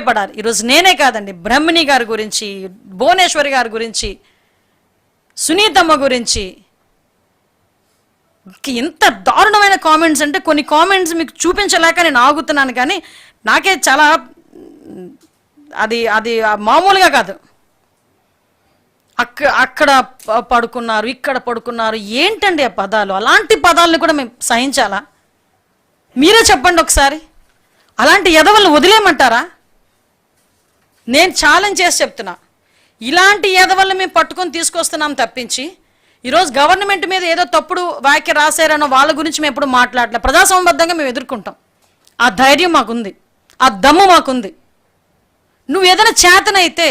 భయపడాలి. ఈరోజు నేనే కాదండి, బ్రహ్మిణి గారి గురించి, భువనేశ్వరి గారి గురించి, సునీతమ్మ గురించి ఎంత దారుణమైన కామెంట్స్ అంటే కొన్ని కామెంట్స్ మీకు చూపించలేక నేను ఆగుతున్నాను. కానీ నాకే చాలా అది మామూలుగా కాదు. అక్కడ పడుకున్నారు, ఇక్కడ పడుకున్నారు, ఏంటండి ఆ పదాలు? అలాంటి పదాలను కూడా మేము సహించాలా? మీరే చెప్పండి ఒకసారి. అలాంటి ఎదవలను వదిలేయమంటారా? నేను ఛాలెంజ్ చేసి చెప్తున్నా, ఇలాంటి ఎదవలను మేము పట్టుకొని తీసుకొస్తున్నాం తప్పించి ఈరోజు గవర్నమెంట్ మీద ఏదో తప్పుడు వ్యాఖ్య రాశారనో వాళ్ళ గురించి మేము ఎప్పుడు మాట్లాడలే. ప్రజాసంబద్ధంగా మేము ఎదుర్కొంటాం. ఆ ధైర్యం మాకుంది, ఆ దమ్ము మాకుంది. నువ్వు ఏదైనా చేతనైతే,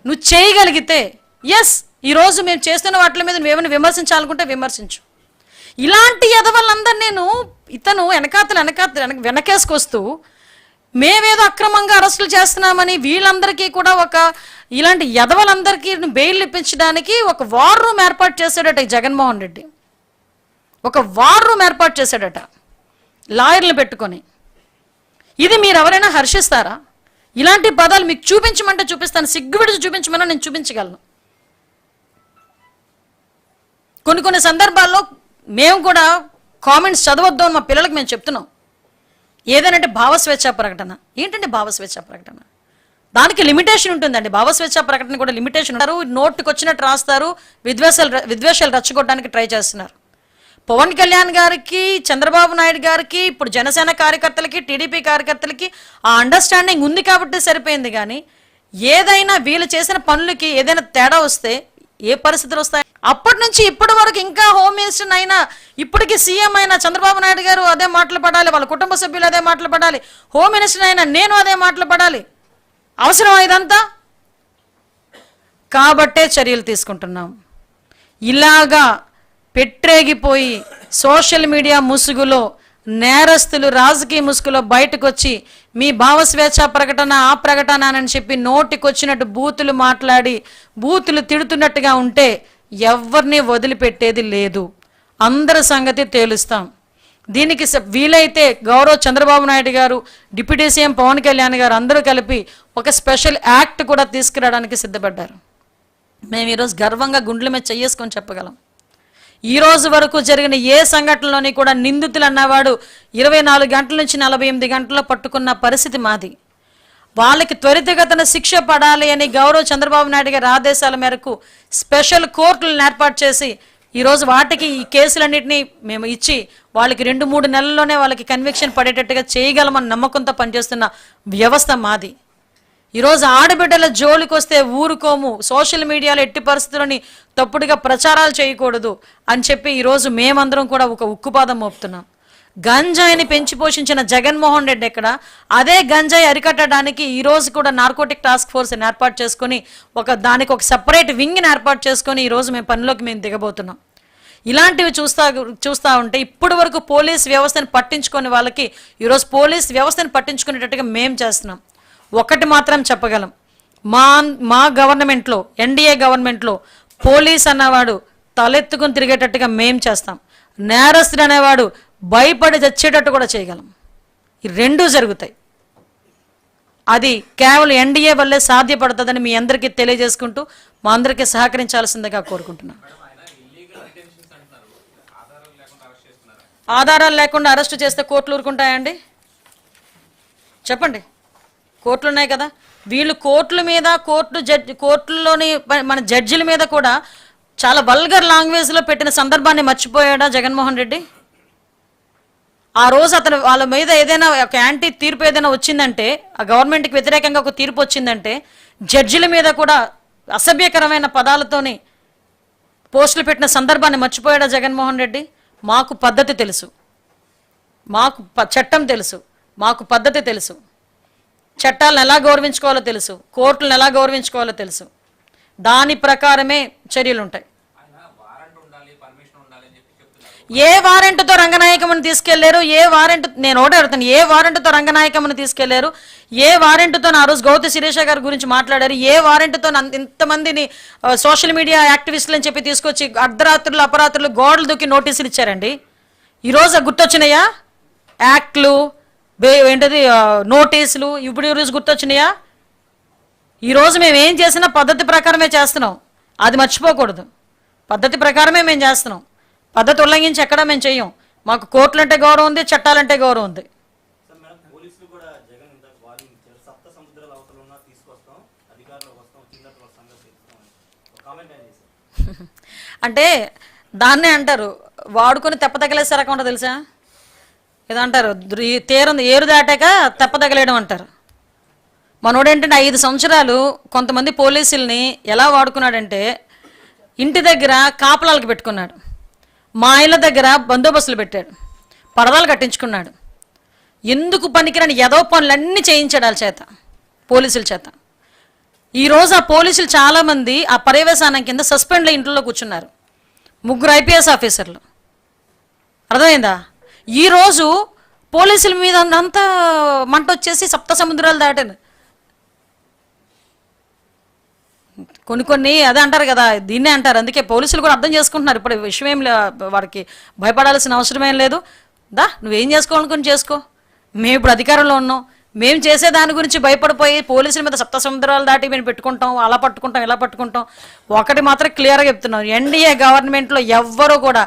నువ్వు చేయగలిగితే ఎస్, ఈరోజు మేము చేస్తున్న వాటి మీద నువ్వేమైనా విమర్శించాలనుకుంటే విమర్శించు. ఇలాంటి ఎదవలందరూ నేను ఇతను వెనకేసుకొస్తూ మేమేదో అక్రమంగా అరెస్టులు చేస్తున్నామని వీళ్ళందరికీ కూడా ఇలాంటి ఎదవలందరికీ బెయిల్ ఇప్పించడానికి ఒక వార్ రూమ్ ఏర్పాటు చేశాడట ఈ జగన్మోహన్ రెడ్డి. ఒక వార్ రూమ్ ఏర్పాటు చేశాడట లాయర్లు పెట్టుకొని. ఇది మీరు ఎవరైనా హర్షిస్తారా? ఇలాంటి పదాలు మీకు చూపించమంటే చూపిస్తాను, సిగ్గువిడిచి చూపించమన్నా నేను చూపించగలను. కొన్ని సందర్భాల్లో మేము కూడా కామెంట్స్ చదవద్దు అని మా పిల్లలకు మేము చెప్తున్నాం. ఏదనంటే భావస్వేచ్ఛా ప్రకటన. ఏంటంటే భావస్వేచ్ఛా ప్రకటన? దానికి లిమిటేషన్ ఉంటుందండి. భావస్వేచ్ఛా ప్రకటన కూడా లిమిటేషన్ ఉంటారు. నోటుకు వచ్చినట్టు రాస్తారు, విద్వేషాలు రచ్చగొట్టడానికి ట్రై చేస్తున్నారు. పవన్ కళ్యాణ్ గారికి, చంద్రబాబు నాయుడు గారికి, ఇప్పుడు జనసేన కార్యకర్తలకి, టీడీపీ కార్యకర్తలకి ఆ అండర్స్టాండింగ్ ఉంది కాబట్టి సరిపోయింది. కానీ ఏదైనా వీళ్ళు చేసిన పనులకి ఏదైనా తేడా వస్తే ఏ పరిస్థితులు వస్తాయి? అప్పటి నుంచి ఇప్పటి వరకు ఇంకా హోమ్ మినిస్టర్ అయినా, ఇప్పటికీ సీఎం అయినా చంద్రబాబు నాయుడు గారు అదే మాటలు పడాలి, వాళ్ళ కుటుంబ సభ్యులు అదే మాటలు పడాలి, హోమ్ మినిస్టర్ అయినా నేను అదే మాటలు పడాలి. అవసరం ఇదంతా? కాబట్టే చర్యలు తీసుకుంటున్నాం. ఇలాగా పెట్టేగిపోయి సోషల్ మీడియా ముసుగులో నేరస్తులు రాజకీయ ముసుగులో బయటకు వచ్చి మీ భావస్వేచ్ఛ ప్రకటన, ఆ ప్రకటన అని చెప్పి నోటికొచ్చినట్టు బూతులు మాట్లాడి బూతులు తిడుతున్నట్టుగా ఉంటే ఎవరిని వదిలిపెట్టేది లేదు. అందరి సంగతి తేలుస్తాం. దీనికి వీలైతే గౌరవ చంద్రబాబు నాయుడు గారు, డిప్యూటీ సీఎం పవన్ కళ్యాణ్ గారు అందరూ కలిపి ఒక స్పెషల్ యాక్ట్ కూడా తీసుకురావడానికి సిద్ధపడ్డారు. మేము ఈరోజు గర్వంగా గుండెల మీద చేసుకొని చెప్పగలం. ఈరోజు వరకు జరిగిన ఏ సంఘటనలోని కూడా నిందితులు అన్నవాడు 24 గంటల నుంచి 48 గంటల్లో పట్టుకున్న పరిస్థితి మాది. వాళ్ళకి త్వరితగతిన శిక్ష పడాలి అని గౌరవ చంద్రబాబు నాయుడు గారి ఆదేశాల మేరకు స్పెషల్ కోర్టులను ఏర్పాటు చేసి ఈరోజు వాటికి ఈ కేసులన్నింటినీ మేము ఇచ్చి వాళ్ళకి 2-3 నెలల్లోనే వాళ్ళకి కన్విక్షన్ పడేటట్టుగా చేయగలమని నమ్మకంతో పనిచేస్తున్న వ్యవస్థ మాది. ఈరోజు ఆడబిడ్డల జోలికి వస్తే ఊరుకోము, సోషల్ మీడియాలో ఎట్టి పరిస్థితులని తప్పుడుగా ప్రచారాలు చేయకూడదు అని చెప్పి ఈరోజు మేమందరం కూడా ఒక ఉక్కుపాదం మోపుతున్నాం. గంజాయిని పెంచి పోషించిన జగన్మోహన్ రెడ్డి ఎక్కడ? అదే గంజాయి అరికట్టడానికి ఈరోజు కూడా నార్కోటిక్ టాస్క్ ఫోర్స్ని ఏర్పాటు చేసుకొని దానికి ఒక సపరేట్ వింగ్ని ఏర్పాటు చేసుకొని ఈరోజు మేము దిగబోతున్నాం. ఇలాంటివి చూస్తూ ఉంటే ఇప్పటి వరకు పోలీస్ వ్యవస్థను పట్టించుకొని వాళ్ళకి ఈరోజు పోలీస్ వ్యవస్థను పట్టించుకునేటట్టుగా మేము చేస్తున్నాం. ఒకటి మాత్రం చెప్పగలం, మా గవర్నమెంట్లో, ఎన్డీఏ గవర్నమెంట్లో పోలీస్ అన్నవాడు తలెత్తుకుని తిరిగేటట్టుగా మేం చేస్తాం. నేరస్తుడు అనేవాడు భయపడి చచ్చేటట్టు కూడా చేయగలం. ఈ రెండూ జరుగుతాయి. అది కేవలం ఎన్డీఏ వల్లే సాధ్యపడుతుందని మీ అందరికీ తెలియజేసుకుంటూ మా అందరికీ సహకరించాల్సిందిగా కోరుకుంటున్నాను. ఆధారాలు లేకుండా అరెస్టు చేస్తే కోర్టులు ఊరుకుంటాయండి? చెప్పండి. కోర్టులు ఉన్నాయి కదా. వీళ్ళు కోర్టుల మీద, కోర్టుల్లోని మన జడ్జిల మీద కూడా చాలా వల్గర్ లాంగ్వేజ్లో పెట్టిన సందర్భాన్ని మర్చిపోయాడా జగన్మోహన్ రెడ్డి? ఆ రోజు అతను వాళ్ళ మీద ఏదైనా ఒక యాంటీ తీర్పు ఏదైనా వచ్చిందంటే, ఆ గవర్నమెంట్కి వ్యతిరేకంగా ఒక తీర్పు వచ్చిందంటే జడ్జిల మీద కూడా అసభ్యకరమైన పదాలతోని పోస్టులు పెట్టిన సందర్భాన్ని మర్చిపోయాడా జగన్మోహన్ రెడ్డి? మాకు పద్ధతి తెలుసు, మాకు చట్టం తెలుసు, మాకు పద్ధతి తెలుసు, చట్టాలను ఎలా గౌరవించుకోవాలో తెలుసు, కోర్టులను ఎలా గౌరవించుకోవాలో తెలుసు. దాని ప్రకారమే చర్యలు ఉంటాయి. ఏ వారెంట్తో రంగనాయకమ్మని తీసుకెళ్లారు? నేను ఒకటే అడుగుతాను, ఏ వారెంట్తో రంగనాయకమ్మని తీసుకెళ్లారు? ఏ వారెంట్తో ఆ రోజు గౌతు శిరీష గారి గురించి మాట్లాడారు? ఏ వారెంట్తో ఇంతమందిని సోషల్ మీడియా యాక్టివిస్టులు అని చెప్పి తీసుకొచ్చి అర్ధరాత్రులు అపరాత్రులు గోడలు దూకి నోటీసులు ఇచ్చారండి? ఈరోజు గుర్తొచ్చినాయా యాక్ట్లు, ఏంటది నోటీసులు ఇప్పుడు ఈరోజు గుర్తొచ్చినాయా? ఈరోజు మేము ఏం చేసినా పద్ధతి ప్రకారమే చేస్తున్నాం, అది మర్చిపోకూడదు. పద్ధతి ప్రకారమే మేము చేస్తున్నాం, పద్ధతి ఉల్లంఘించి ఎక్కడా మేము చెయ్యం. మాకు కోర్టులు అంటే గౌరవం ఉంది, చట్టాలంటే గౌరవం ఉంది. అంటే దాన్నే అంటారు వాడుకొని తెప్పతగలేసే రకం ఉంటుంది తెలుసా? ఏదో అంటారు ఏరు దాటాక తెప్పతగలేయడం అంటారు. మనోడేంటంటే 5 సంవత్సరాలు కొంతమంది పోలీసుల్ని ఎలా వాడుకున్నాడంటే ఇంటి దగ్గర కాపలాలకు పెట్టుకున్నాడు, మా ఇళ్ళ దగ్గర బందోబస్తులు పెట్టాడు, పరదాలు కట్టించుకున్నాడు. ఎందుకు పనికిరాని ఏదో పనులన్నీ చేయించాడు వాళ్ళ చేత, పోలీసుల చేత. ఈరోజు ఆ పోలీసులు చాలామంది ఆ పర్యవేశానం కింద సస్పెండ్లో ఇంట్లో కూర్చున్నారు, 3 IPS ఆఫీసర్లు. అర్థమైందా? ఈరోజు పోలీసుల మీద అంతా మంట వచ్చేసి సప్త సముద్రాలు దాటాను. కొన్ని అదే అంటారు కదా, దీన్నే అంటారు. అందుకే పోలీసులు కూడా అర్థం చేసుకుంటున్నారు. ఇప్పుడు విషయం ఏం వాడికి భయపడాల్సిన అవసరమేం లేదు. నువ్వేం చేసుకోవాలనుకుని చేసుకో, మేము ఇప్పుడు అధికారంలో ఉన్నాం, మేము చేసే దాని గురించి భయపడిపోయి పోలీసుల మీద సప్త సముద్రాలు దాటి మేము పెట్టుకుంటాం, అలా పట్టుకుంటాం, ఇలా పట్టుకుంటాం. ఒకటి మాత్రం క్లియర్గా చెప్తున్నాం, ఎన్డీఏ గవర్నమెంట్లో ఎవ్వరూ కూడా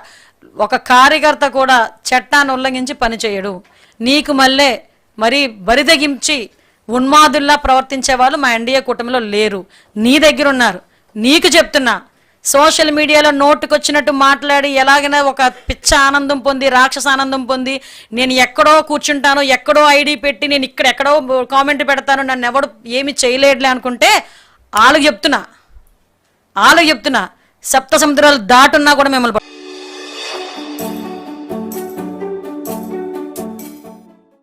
ఒక కార్యకర్త కూడా చట్టాన్ని ఉల్లంఘించి పనిచేయడు. నీకు మరీ బరిదగించి ఉన్మాదుల్లా ప్రవర్తించే వాళ్ళు మా ఎన్డీఏ కూటమిలో లేరు, నీ దగ్గర ఉన్నారు. నీకు చెప్తున్నా, సోషల్ మీడియాలో నోటుకొచ్చినట్టు మాట్లాడి ఎలాగైనా ఒక పిచ్చ ఆనందం పొంది, రాక్షస ఆనందం పొంది, నేను ఎక్కడో కూర్చుంటాను, ఎక్కడో ఐడి పెట్టి నేను ఎక్కడో కామెంట్ పెడతాను, నన్ను ఎవడు ఏమి చేయలేడులే అనుకుంటే వాళ్ళకి చెప్తున్నా సప్త సముద్రాలు దాటున్నా కూడా మిమ్మల్ని